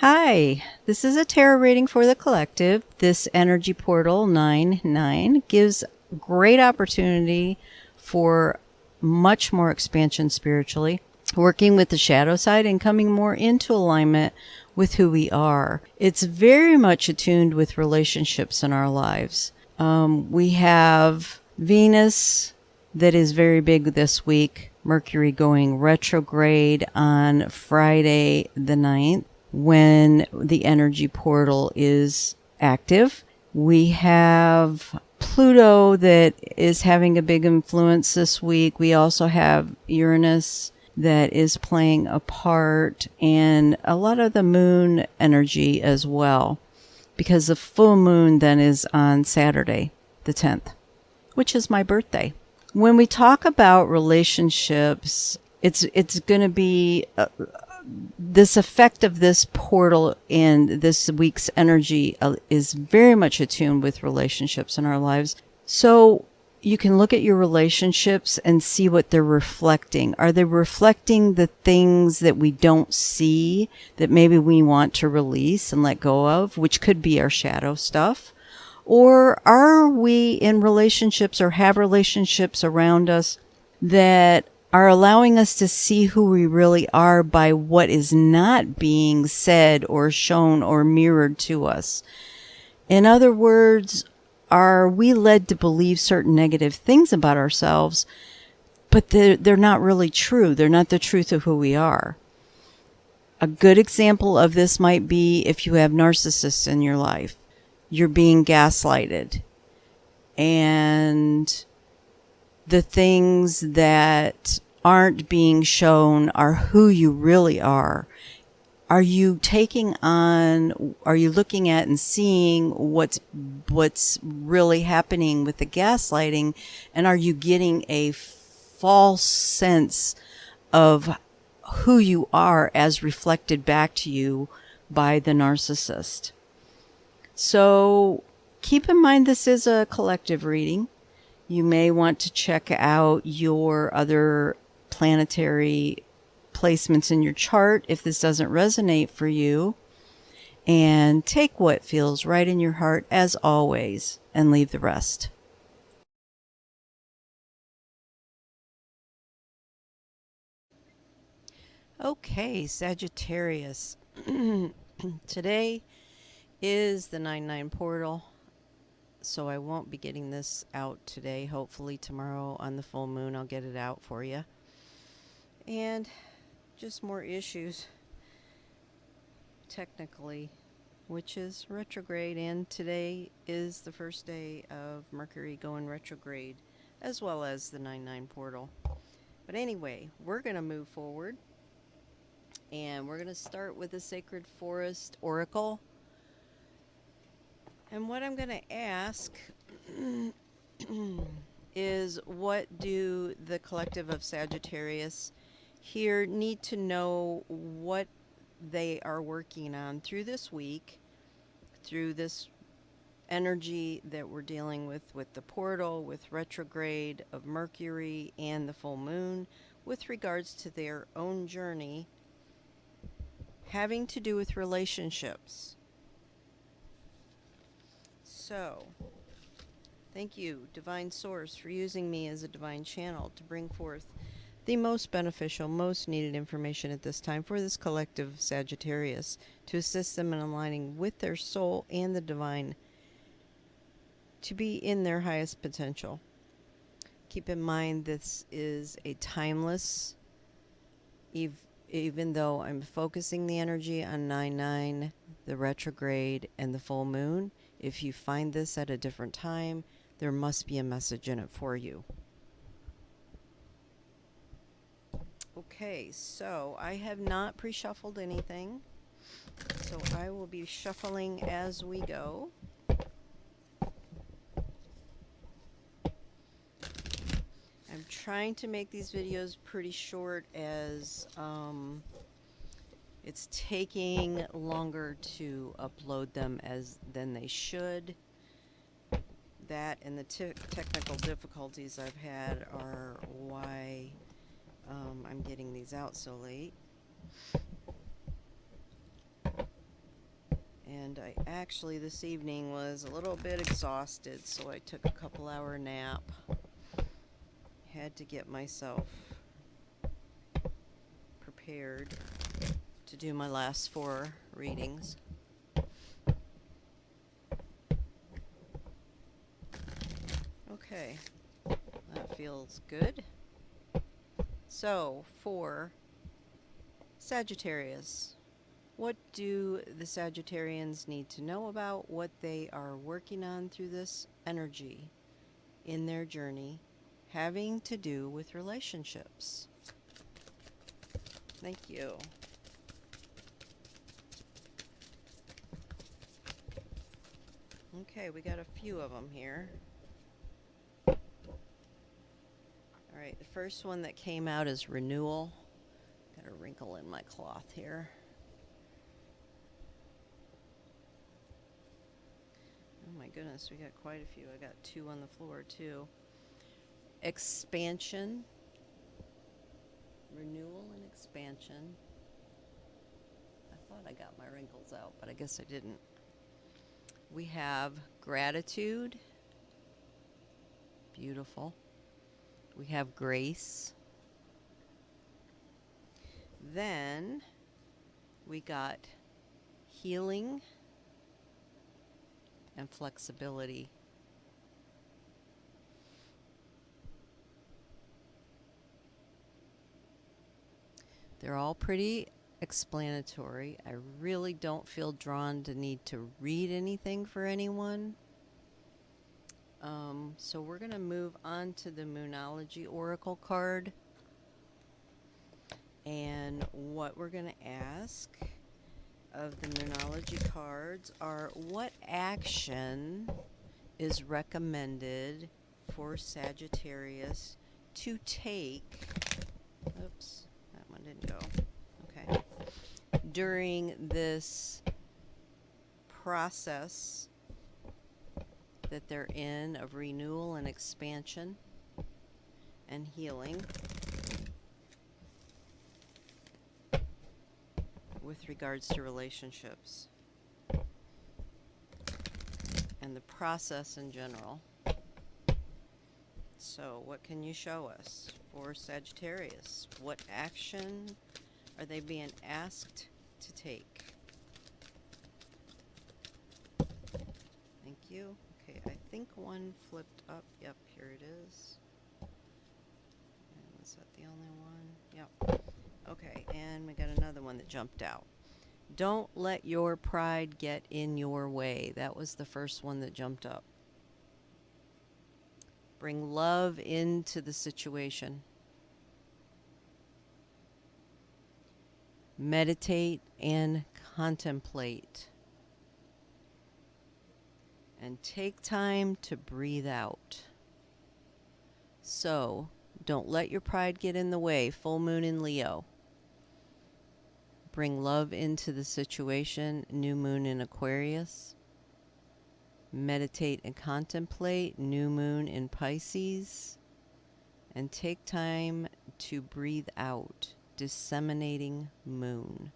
Hi, this is a tarot reading for the collective. This energy portal 9-9 gives great opportunity for much more expansion spiritually, working with the shadow side and coming more into alignment with who we are. It's very much attuned with relationships in our lives. We have Venus that is very big this week, Mercury going retrograde on Friday the 9th. When the energy portal is active. We have Pluto that is having a big influence this week. We also have Uranus that is playing a part, and a lot of the moon energy as well, because the full moon then is on Saturday, the 10th, which is my birthday. When we talk about relationships, it's going to be this effect of this portal and this week's energy is very much attuned with relationships in our lives. So you can look at your relationships and see what they're reflecting. Are they reflecting the things that we don't see that maybe we want to release and let go of, which could be our shadow stuff? Or are we in relationships or have relationships around us that are allowing us to see who we really are by what is not being said or shown or mirrored to us? In other words, are we led to believe certain negative things about ourselves, but they're not really true? They're not the truth of who we are. A good example of this might be if you have narcissists in your life. You're being gaslighted, and the things that aren't being shown are who you really are. Are you taking on, are you looking at and seeing what's really happening with the gaslighting, and are you getting a false sense of who you are as reflected back to you by the narcissist? So keep in mind this is a collective reading. You may want to check out your other planetary placements in your chart if this doesn't resonate for you, and take what feels right in your heart as always and leave the rest. Okay, Sagittarius. Today is the 9-9 portal, so I won't be getting this out today. Hopefully tomorrow on the full moon I'll get it out for you. And just more issues technically, which is retrograde, and today is the first day of Mercury going retrograde, as well as the 9-9 portal. But anyway, we're going to move forward, and we're going to start with the Sacred Forest Oracle. And what I'm going to ask is, what do the collective of Sagittarius here need to know what they are working on through this week, through this energy that we're dealing with the portal, with retrograde of Mercury and the full moon, with regards to their own journey having to do with relationships. So, thank you, Divine Source, for using me as a divine channel to bring forth the most beneficial, most needed information at this time for this collective Sagittarius, to assist them in aligning with their soul and the divine to be in their highest potential. Keep in mind this is a timeless, even though I'm focusing the energy on 9-9, the retrograde, and the full moon. If you find this at a different time, there must be a message in it for you. Okay, so I have not pre-shuffled anything, so I will be shuffling as we go. I'm trying to make these videos pretty short, as it's taking longer to upload them than they should. That and the technical difficulties I've had are why I'm getting these out so late. And I actually this evening was a little bit exhausted, so I took a couple-hour nap. Had to get myself prepared to do my last 4 readings. Okay, that feels good. So, for Sagittarius, what do the Sagittarians need to know about what they are working on through this energy in their journey having to do with relationships? Thank you. Okay, we got a few of them here. All right, the first one that came out is renewal. Got a wrinkle in my cloth here. Oh my goodness, we got quite a few. I got 2 on the floor too. Expansion. Renewal and expansion. I thought I got my wrinkles out, but I guess I didn't. We have gratitude. Beautiful. We have grace. Then we got healing and flexibility. They're all pretty explanatory. I really don't feel drawn to need to read anything for anyone. So we're going to move on to the Moonology Oracle card. And what we're going to ask of the Moonology cards are what action is recommended for Sagittarius to take. Oops, that one didn't go. Okay. During this process that they're in of renewal and expansion and healing with regards to relationships and the process in general. So, what can you show us for Sagittarius? What action are they being asked to take? Thank you. Okay, I think one flipped up. Yep, here it is. And was that the only one? Yep. Okay, and we got another one that jumped out. Don't let your pride get in your way. That was the first one that jumped up. Bring love into the situation. Meditate and contemplate. And take time to breathe out. So, don't let your pride get in the way. Full moon in Leo. Bring love into the situation. New moon in Aquarius. Meditate and contemplate. New moon in Pisces. And take time to breathe out. Disseminating moon.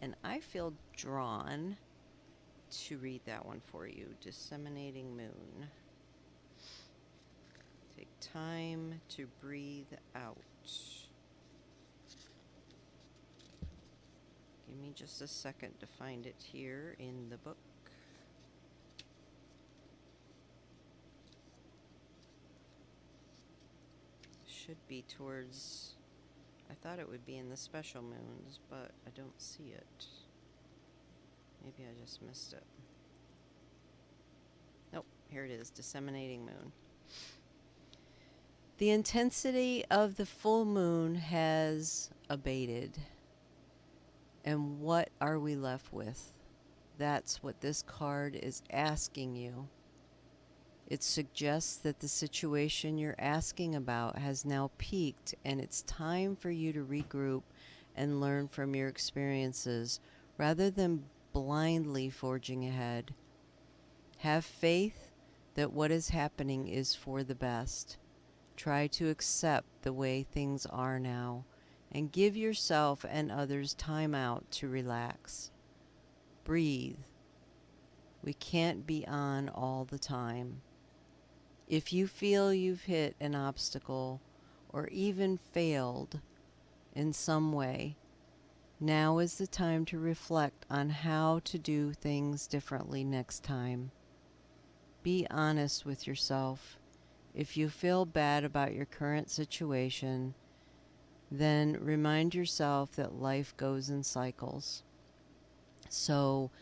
And I feel drawn to read that one for you. Disseminating moon. Take time to breathe out. Give me just a second to find it here in the book. Should be towards, I thought it would be in the special moons, but I don't see it. Maybe I just missed it. Nope, here it is, disseminating moon. The intensity of the full moon has abated. And what are we left with? That's what this card is asking you. It suggests that the situation you're asking about has now peaked, and it's time for you to regroup and learn from your experiences rather than blindly forging ahead. Have faith that what is happening is for the best. Try to accept the way things are now and give yourself and others time out to relax. breathe. We can't be on all the time. If you feel you've hit an obstacle or even failed in some way, now is the time to reflect on how to do things differently next time. Be honest with yourself. If you feel bad about your current situation, then remind yourself that life goes in cycles. So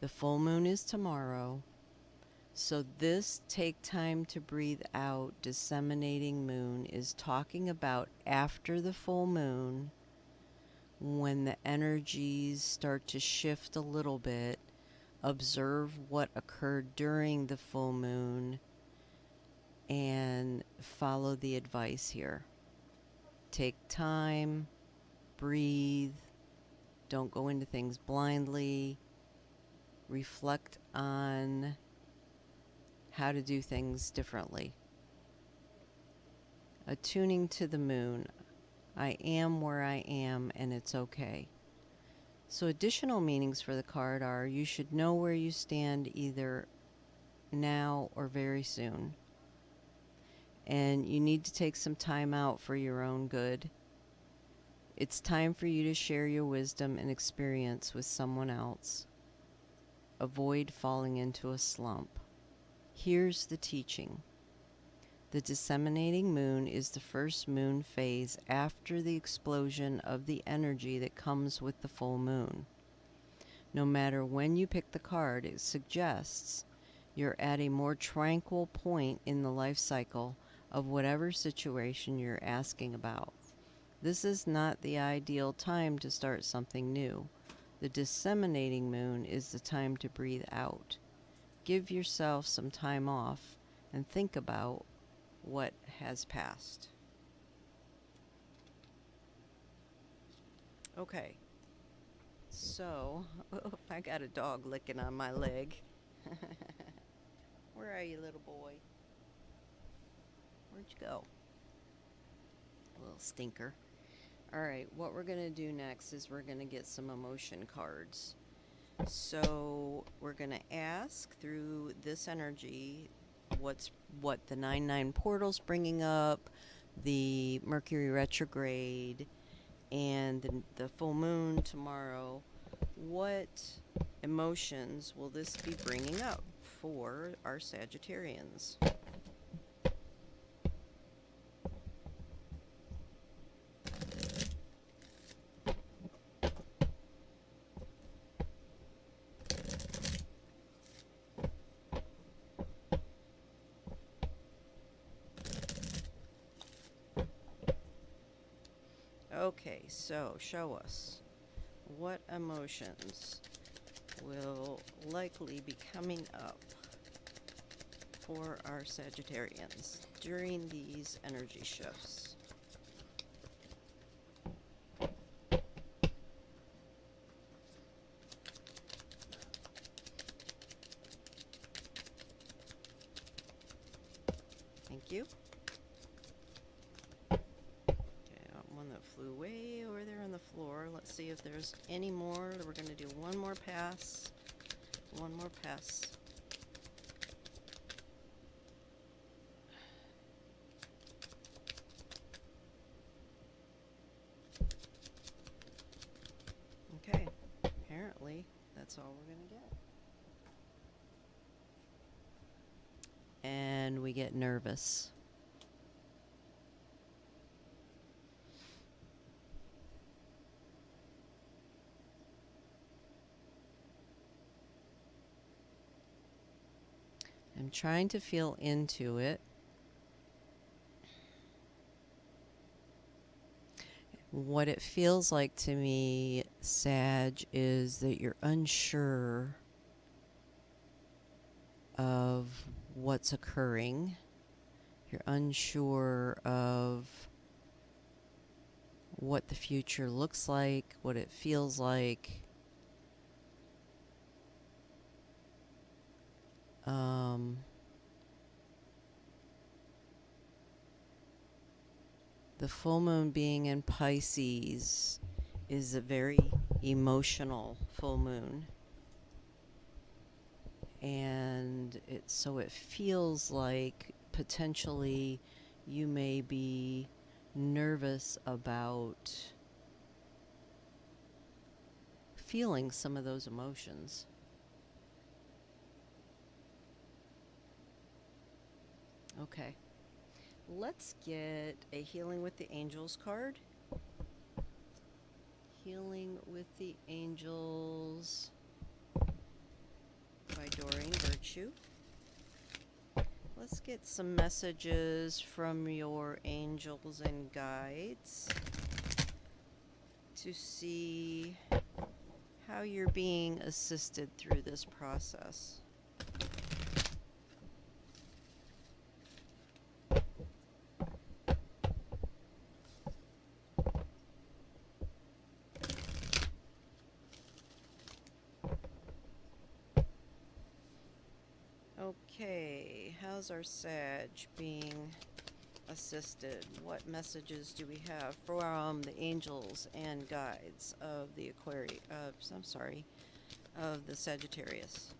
the full moon is tomorrow. So this take time to breathe out, disseminating moon is talking about after the full moon, when the energies start to shift a little bit. Observe what occurred during the full moon and follow the advice here. Take time, breathe, don't go into things blindly, reflect on how to do things differently. Attuning to the moon. I am where I am and it's okay. So additional meanings for the card are you should know where you stand either now or very soon. And you need to take some time out for your own good. It's time for you to share your wisdom and experience with someone else. Avoid falling into a slump. Here's the teaching. The disseminating moon is the first moon phase after the explosion of the energy that comes with the full moon. No matter when you pick the card, it suggests you're at a more tranquil point in the life cycle of whatever situation you're asking about. This is not the ideal time to start something new. The disseminating moon is the time to breathe out. Give yourself some time off and think about what has passed. Okay, so I got a dog licking on my leg. Where are you, little boy? Where'd you go? Little stinker. Alright, what we're going to do next is we're going to get some emotion cards. So we're going to ask through this energy what the 9-9 portal's bringing up, the Mercury retrograde, and the full moon tomorrow. What emotions will this be bringing up for our Sagittarians? Okay, so show us what emotions will likely be coming up for our Sagittarians during these energy shifts. Thank you. One that flew way over there on the floor. Let's see if there's any more. We're going to do one more pass. One more pass. Okay, apparently that's all we're going to get. And we get nervous. I'm trying to feel into it. What it feels like to me, Sag, is that you're unsure of what's occurring. You're unsure of what the future looks like, what it feels like. The full moon being in Pisces is a very emotional full moon. and so it feels like potentially you may be nervous about feeling some of those emotions. Okay, let's get a Healing with the Angels card. Healing with the Angels by Doreen Virtue. Let's get some messages from your angels and guides to see how you're being assisted through this process. Okay, how's our Sag being assisted? What messages do we have from the angels and guides of the of the Sagittarius?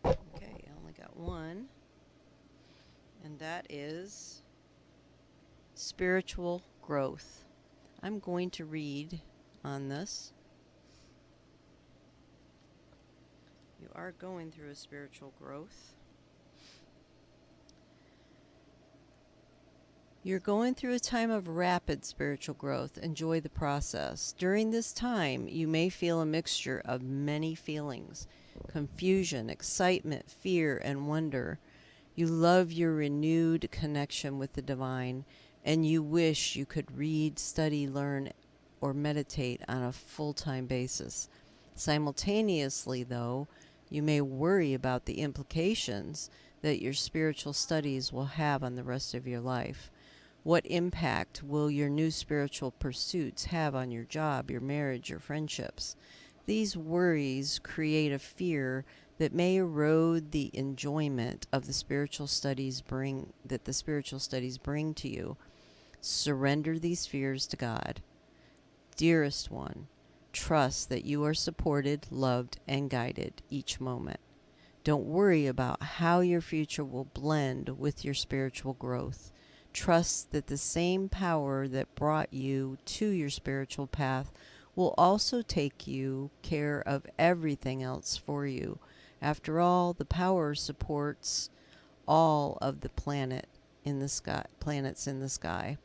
Okay, I only got one, and that is spiritual growth. I'm going to read on this. You are going through a spiritual growth. You're going through a time of rapid spiritual growth. Enjoy the process. During this time, you may feel a mixture of many feelings: confusion, excitement, fear, and wonder. You love your renewed connection with the divine, and you wish you could read, study, learn, or meditate on a full-time basis. Simultaneously, though, you may worry about the implications that your spiritual studies will have on the rest of your life. What impact will your new spiritual pursuits have on your job, your marriage, your friendships? These worries create a fear that may erode the enjoyment of the spiritual studies bring to you. Surrender these fears to God. Dearest one, trust that you are supported, loved, and guided each moment. Don't worry about how your future will blend with your spiritual growth. Trust that the same power that brought you to your spiritual path will also take care of everything else for you. After all, the power supports all of the planets in the sky.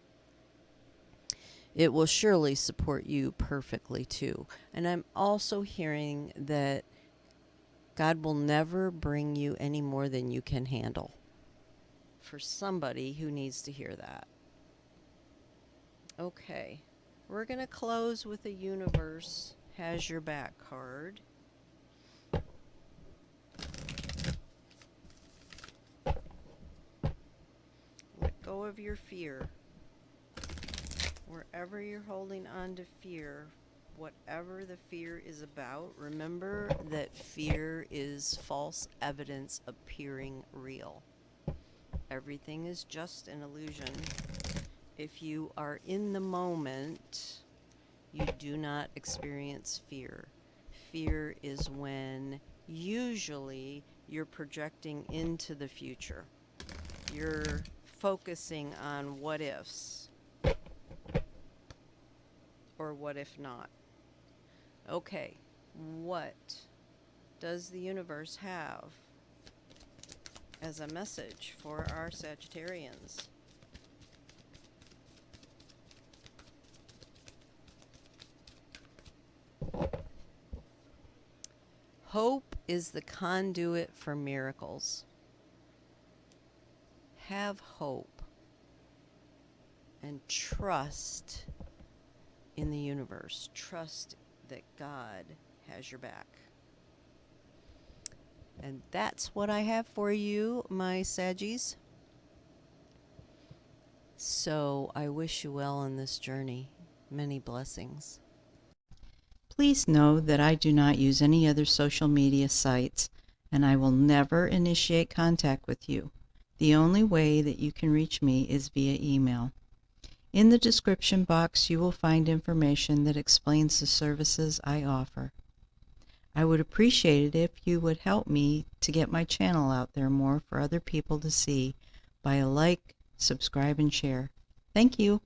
It will surely support you perfectly too. And I'm also hearing that God will never bring you any more than you can handle. For somebody who needs to hear that. Okay, we're going to close with a Universe Has Your Back card. Let go of your fear. Wherever you're holding on to fear, whatever the fear is about, remember that fear is false evidence appearing real. Everything is just an illusion. If you are in the moment, you do not experience fear. Fear is when usually you're projecting into the future. You're focusing on what ifs or what if not. Okay, what does the universe have as a message for our Sagittarians? Hope is the conduit for miracles. Have hope and trust in the universe. Trust that God has your back. And that's what I have for you, my Saggies. So I wish you well on this journey. Many blessings. Please know that I do not use any other social media sites, and I will never initiate contact with you. The only way that you can reach me is via email. In the description box, you will find information that explains the services I offer. I would appreciate it if you would help me to get my channel out there more for other people to see by a like, subscribe, and share. Thank you.